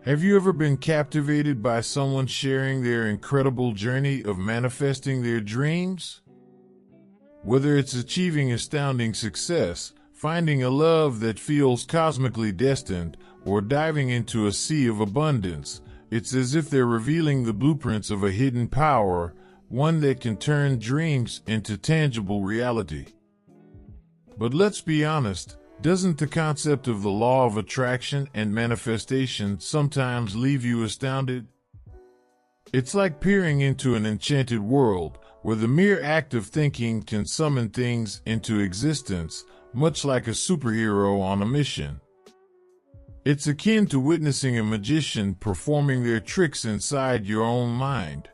Have you ever been captivated by someone sharing their incredible journey of manifesting their dreams? Whether it's achieving astounding success, finding a love that feels cosmically destined, or diving into a sea of abundance, it's as if they're revealing the blueprints of a hidden power, one that can turn dreams into tangible reality. But let's be honest, doesn't the concept of the law of attraction and manifestation sometimes leave you astounded? It's like peering into an enchanted world, where the mere act of thinking can summon things into existence, much like a superhero on a mission. It's akin to witnessing a magician performing their tricks inside your own mind.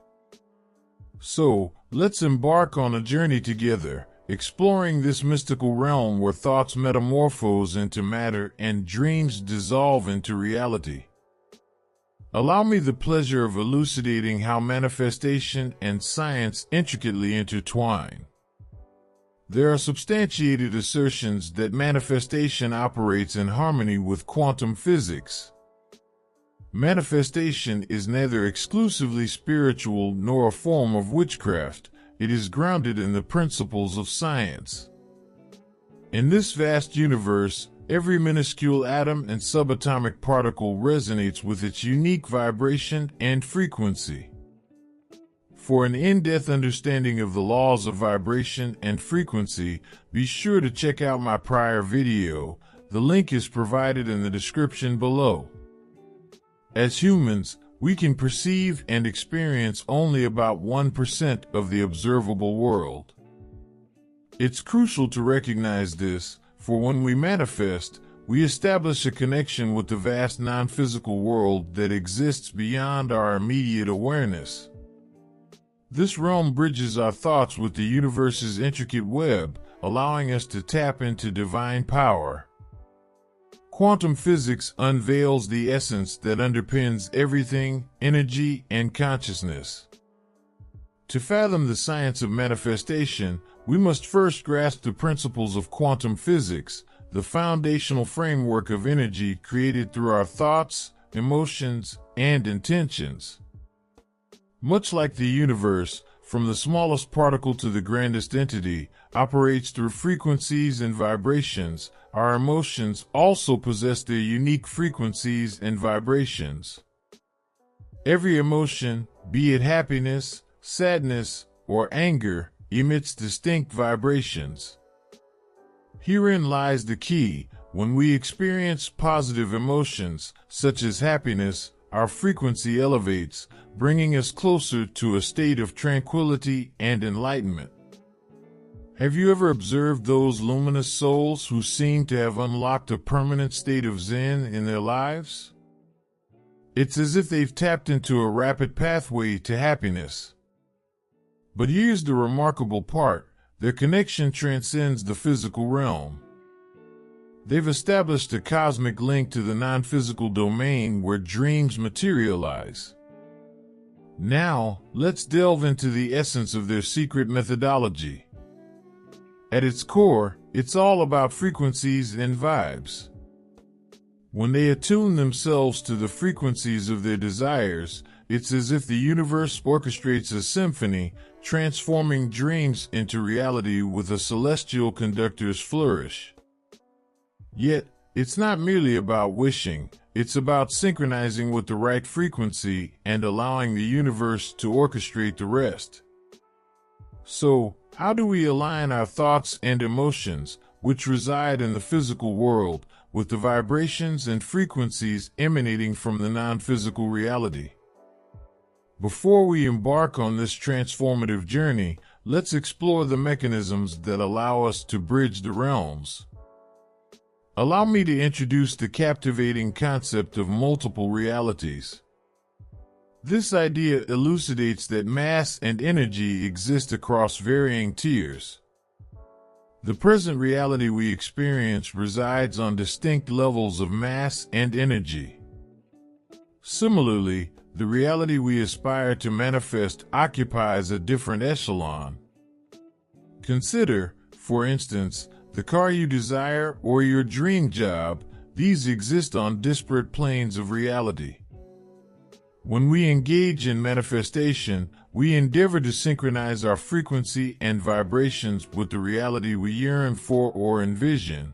So, let's embark on a journey together, exploring this mystical realm where thoughts metamorphose into matter and dreams dissolve into reality. Allow me the pleasure of elucidating how manifestation and science intricately intertwine. There are substantiated assertions that manifestation operates in harmony with quantum physics. Manifestation is neither exclusively spiritual nor a form of witchcraft. It is grounded in the principles of science. In this vast universe, every minuscule atom and subatomic particle resonates with its unique vibration and frequency. For an in-depth understanding of the laws of vibration and frequency, be sure to check out my prior video. The link is provided in the description below. As humans, we can perceive and experience only about 1% of the observable world. It's crucial to recognize this, for when we manifest, we establish a connection with the vast non-physical world that exists beyond our immediate awareness. This realm bridges our thoughts with the universe's intricate web, allowing us to tap into divine power. Quantum physics unveils the essence that underpins everything, energy, and consciousness. To fathom the science of manifestation, we must first grasp the principles of quantum physics, the foundational framework of energy created through our thoughts, emotions, and intentions. Much like the universe, from the smallest particle to the grandest entity, operates through frequencies and vibrations, our emotions also possess their unique frequencies and vibrations. Every emotion, be it happiness, sadness, or anger, emits distinct vibrations. Herein lies the key. When we experience positive emotions, such as happiness, our frequency elevates, bringing us closer to a state of tranquility and enlightenment. Have you ever observed those luminous souls who seem to have unlocked a permanent state of Zen in their lives? It's as if they've tapped into a rapid pathway to happiness. But here's the remarkable part: their connection transcends the physical realm. They've established a cosmic link to the non-physical domain where dreams materialize. Now, let's delve into the essence of their secret methodology. At its core, it's all about frequencies and vibes. When they attune themselves to the frequencies of their desires, it's as if the universe orchestrates a symphony, transforming dreams into reality with a celestial conductor's flourish. Yet, it's not merely about wishing, it's about synchronizing with the right frequency and allowing the universe to orchestrate the rest. So, how do we align our thoughts and emotions, which reside in the physical world, with the vibrations and frequencies emanating from the non-physical reality? Before we embark on this transformative journey, let's explore the mechanisms that allow us to bridge the realms. Allow me to introduce the captivating concept of multiple realities. This idea elucidates that mass and energy exist across varying tiers. The present reality we experience resides on distinct levels of mass and energy. Similarly, the reality we aspire to manifest occupies a different echelon. Consider, for instance, the car you desire or your dream job. These exist on disparate planes of reality. When we engage in manifestation, we endeavor to synchronize our frequency and vibrations with the reality we yearn for or envision.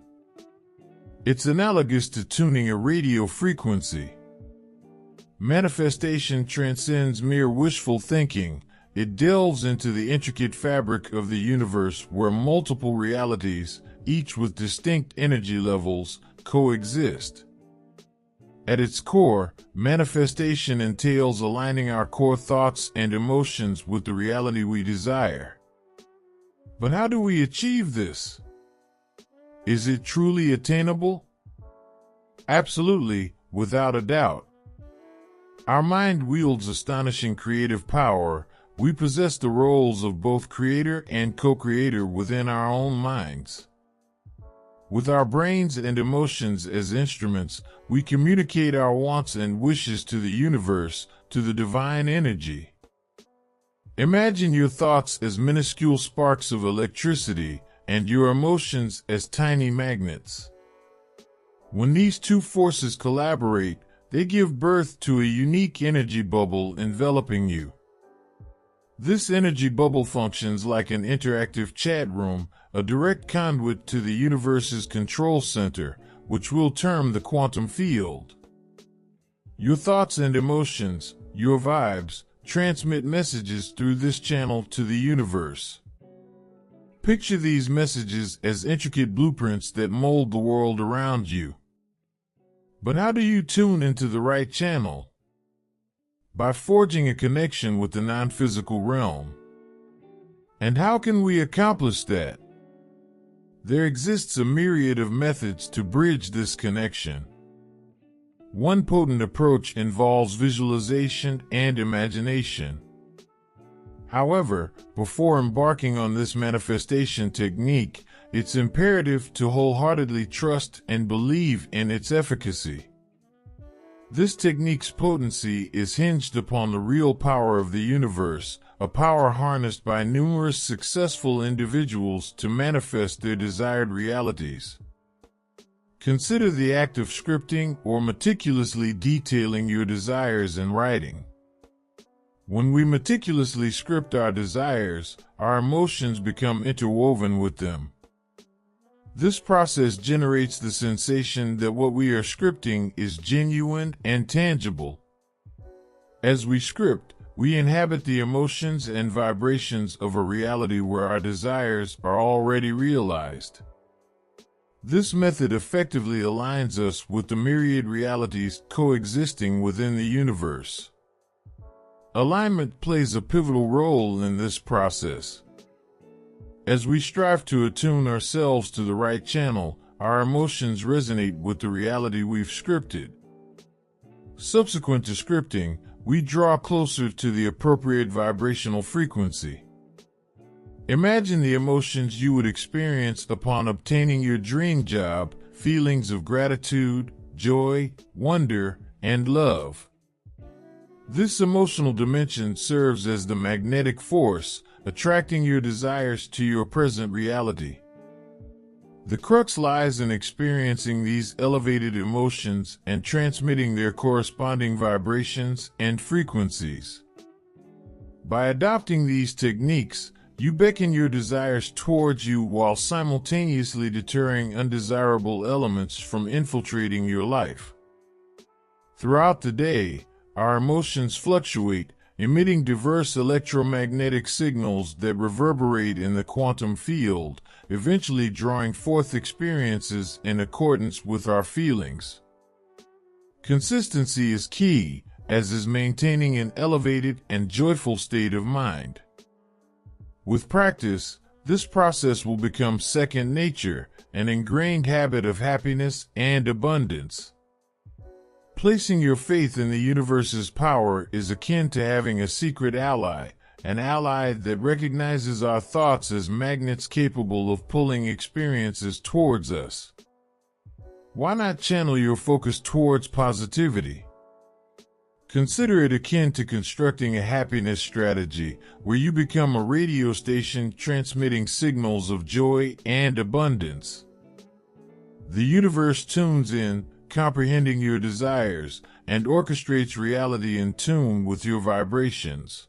It's analogous to tuning a radio frequency. Manifestation transcends mere wishful thinking. It delves into the intricate fabric of the universe where multiple realities, each with distinct energy levels, coexist. At its core, manifestation entails aligning our core thoughts and emotions with the reality we desire. But how do we achieve this? Is it truly attainable? Absolutely, without a doubt. Our mind wields astonishing creative power. We possess the roles of both creator and co-creator within our own minds. With our brains and emotions as instruments, we communicate our wants and wishes to the universe, to the divine energy. Imagine your thoughts as minuscule sparks of electricity and your emotions as tiny magnets. When these two forces collaborate, they give birth to a unique energy bubble enveloping you. This energy bubble functions like an interactive chat room, a direct conduit to the universe's control center, which we'll term the quantum field. Your thoughts and emotions, your vibes, transmit messages through this channel to the universe. Picture these messages as intricate blueprints that mold the world around you. But how do you tune into the right channel? By forging a connection with the non-physical realm. And how can we accomplish that? There exists a myriad of methods to bridge this connection. One potent approach involves visualization and imagination. However, before embarking on this manifestation technique, it's imperative to wholeheartedly trust and believe in its efficacy. This technique's potency is hinged upon the real power of the universe, a power harnessed by numerous successful individuals to manifest their desired realities. Consider the act of scripting or meticulously detailing your desires in writing. When we meticulously script our desires, our emotions become interwoven with them. This process generates the sensation that what we are scripting is genuine and tangible. As we script, we inhabit the emotions and vibrations of a reality where our desires are already realized. This method effectively aligns us with the myriad realities coexisting within the universe. Alignment plays a pivotal role in this process. As we strive to attune ourselves to the right channel, our emotions resonate with the reality we've scripted. Subsequent to scripting, we draw closer to the appropriate vibrational frequency. Imagine the emotions you would experience upon obtaining your dream job, feelings of gratitude, joy, wonder, and love. This emotional dimension serves as the magnetic force, attracting your desires to your present reality. The crux lies in experiencing these elevated emotions and transmitting their corresponding vibrations and frequencies. By adopting these techniques, you beckon your desires towards you while simultaneously deterring undesirable elements from infiltrating your life. Throughout the day, our emotions fluctuate, emitting diverse electromagnetic signals that reverberate in the quantum field, eventually drawing forth experiences in accordance with our feelings. Consistency is key, as is maintaining an elevated and joyful state of mind. With practice, this process will become second nature, an ingrained habit of happiness and abundance. Placing your faith in the universe's power is akin to having a secret ally, an ally that recognizes our thoughts as magnets capable of pulling experiences towards us. Why not channel your focus towards positivity? Consider it akin to constructing a happiness strategy, where you become a radio station transmitting signals of joy and abundance. The universe tunes in, comprehending your desires, and orchestrates reality in tune with your vibrations.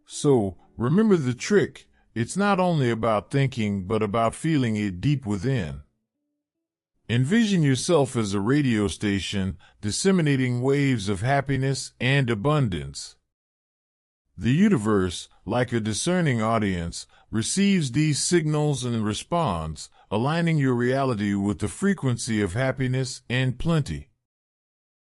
So, remember the trick. It's not only about thinking, but about feeling it deep within. Envision yourself as a radio station, disseminating waves of happiness and abundance. The universe, like a discerning audience, receives these signals and responds, aligning your reality with the frequency of happiness and plenty.